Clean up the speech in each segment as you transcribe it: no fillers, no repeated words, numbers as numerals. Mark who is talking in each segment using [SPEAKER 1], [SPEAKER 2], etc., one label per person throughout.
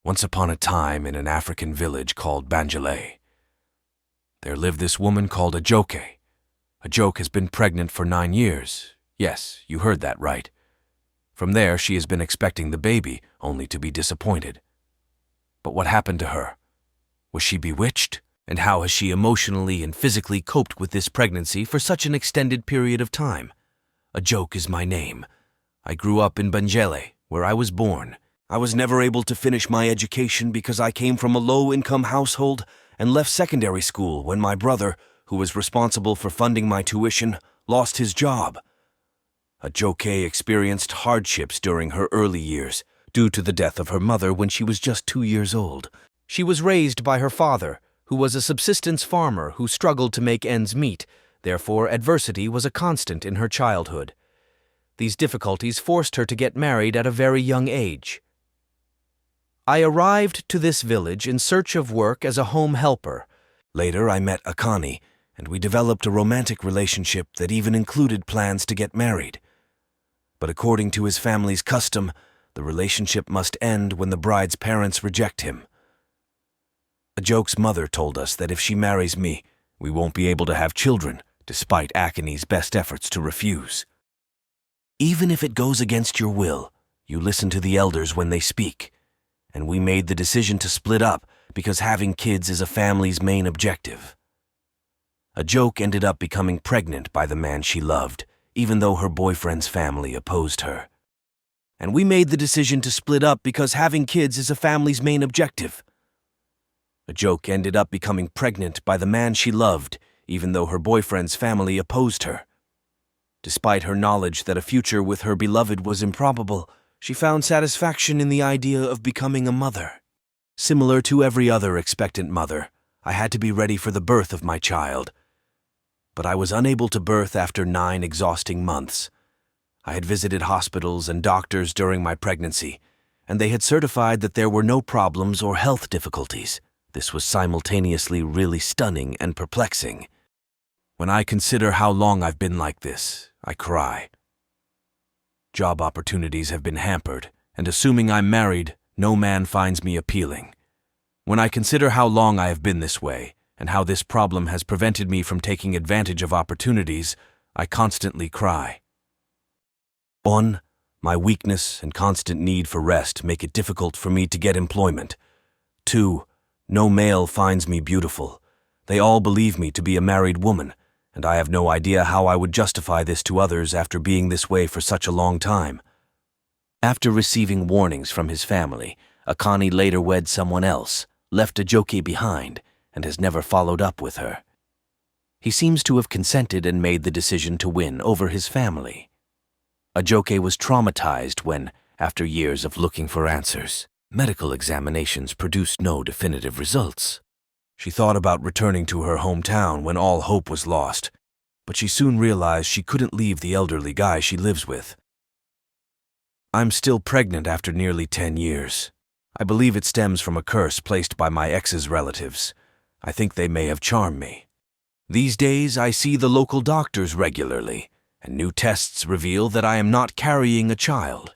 [SPEAKER 1] Once upon a time in an African village called Banjale, there lived this woman called Ajoke. Ajoke has been pregnant for 9 years. Yes, you heard that right. From there, she has been expecting the baby, only to be disappointed. But what happened to her? Was she bewitched? And how has she emotionally and physically coped with this pregnancy for such an extended period of time? Ajoke is my name. I grew up in Banjale, where I was born. I was never able to finish my education because I came from a low-income household and left secondary school when my brother, who was responsible for funding my tuition, lost his job. Ajoke experienced hardships during her early years due to the death of her mother when she was just 2 years old. She was raised by her father, who was a subsistence farmer who struggled to make ends meet. Therefore, adversity was a constant in her childhood. These difficulties forced her to get married at a very young age. I arrived to this village in search of work as a home helper. Later, I met Akani, and we developed a romantic relationship that even included plans to get married. But according to his family's custom, the relationship must end when the bride's parents reject him. Ajoke's mother told us that if she marries me, we won't be able to have children, despite Akani's best efforts to refuse. Even if it goes against your will, you listen to the elders when they speak. And we made the decision to split up because having kids is a family's main objective. Ajoke ended up becoming pregnant by the man she loved, even though her boyfriend's family opposed her. And we made the decision to split up because having kids is a family's main objective. Ajoke ended up becoming pregnant by the man she loved, even though her boyfriend's family opposed her. Despite her knowledge that a future with her beloved was improbable, she found satisfaction in the idea of becoming a mother. Similar to every other expectant mother, I had to be ready for the birth of my child. But I was unable to birth after 9 exhausting months. I had visited hospitals and doctors during my pregnancy, and they had certified that there were no problems or health difficulties. This was simultaneously really stunning and perplexing. When I consider how long I've been like this, I cry. Job opportunities have been hampered, and assuming I'm married, no man finds me appealing. When I consider how long I have been this way, and how this problem has prevented me from taking advantage of opportunities, I constantly cry. 1. My weakness and constant need for rest make it difficult for me to get employment. 2. No male finds me beautiful. They all believe me to be a married woman, and I have no idea how I would justify this to others after being this way for such a long time. After receiving warnings from his family, Akani later wed someone else, left Ajoke behind, and has never followed up with her. He seems to have consented and made the decision to win over his family. Ajoke was traumatized when, after years of looking for answers, medical examinations produced no definitive results. She thought about returning to her hometown when all hope was lost, but she soon realized she couldn't leave the elderly guy she lives with. I'm still pregnant after nearly 10 years. I believe it stems from a curse placed by my ex's relatives. I think they may have charmed me. These days, I see the local doctors regularly, and new tests reveal that I am not carrying a child.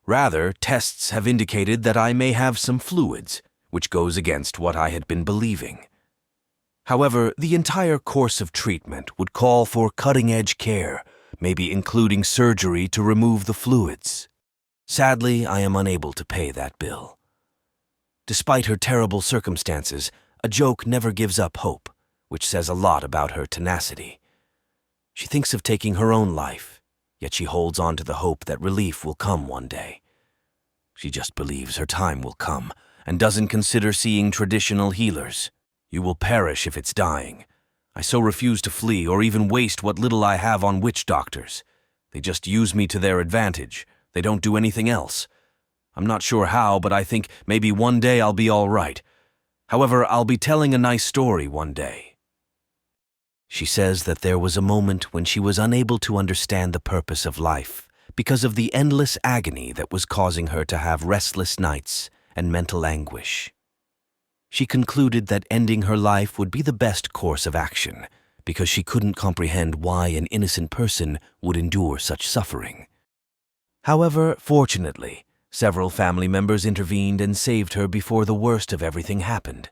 [SPEAKER 1] Rather, tests have indicated that I may have some fluids, which goes against what I had been believing. However, the entire course of treatment would call for cutting-edge care, maybe including surgery to remove the fluids. Sadly, I am unable to pay that bill. Despite her terrible circumstances, Ajoke never gives up hope, which says a lot about her tenacity. She thinks of taking her own life, yet she holds on to the hope that relief will come one day. She just believes her time will come, and doesn't consider seeing traditional healers. You will perish if it's dying. I so refuse to flee or even waste what little I have on witch doctors. They just use me to their advantage. They don't do anything else. I'm not sure how, but I think maybe one day I'll be all right. However, I'll be telling a nice story one day. She says that there was a moment when she was unable to understand the purpose of life because of the endless agony that was causing her to have restless nights and mental anguish. She concluded that ending her life would be the best course of action because she couldn't comprehend why an innocent person would endure such suffering. However, fortunately, Several family members intervened and saved her before the worst of everything happened.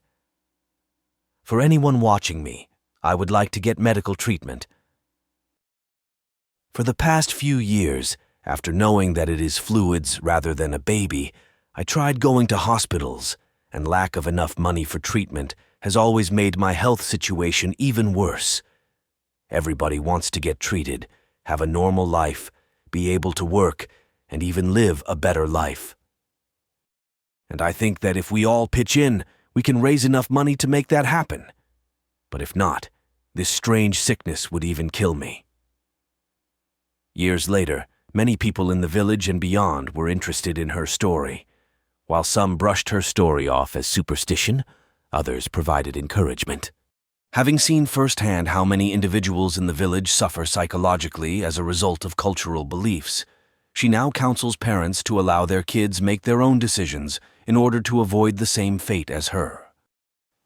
[SPEAKER 1] For anyone watching me, I would like to get medical treatment. For the past few years, after knowing that it is fluids rather than a baby, I tried going to hospitals, and lack of enough money for treatment has always made my health situation even worse. Everybody wants to get treated, have a normal life, be able to work, and even live a better life. And I think that if we all pitch in, we can raise enough money to make that happen. But if not, this strange sickness would even kill me. Years later, many people in the village and beyond were interested in her story. While some brushed her story off as superstition, others provided encouragement. Having seen firsthand how many individuals in the village suffer psychologically as a result of cultural beliefs, she now counsels parents to allow their kids make their own decisions in order to avoid the same fate as her.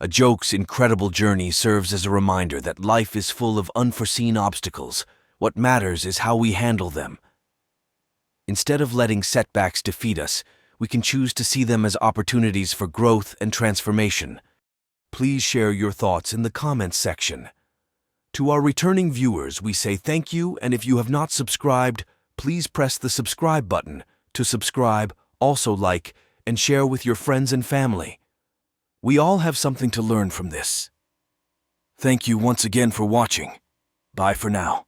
[SPEAKER 1] Ajoke's incredible journey serves as a reminder that life is full of unforeseen obstacles. What matters is how we handle them. Instead of letting setbacks defeat us, we can choose to see them as opportunities for growth and transformation. Please share your thoughts in the comments section. To our returning viewers, we say thank you, and if you have not subscribed, please press the subscribe button to subscribe, also like, and share with your friends and family. We all have something to learn from this. Thank you once again for watching. Bye for now.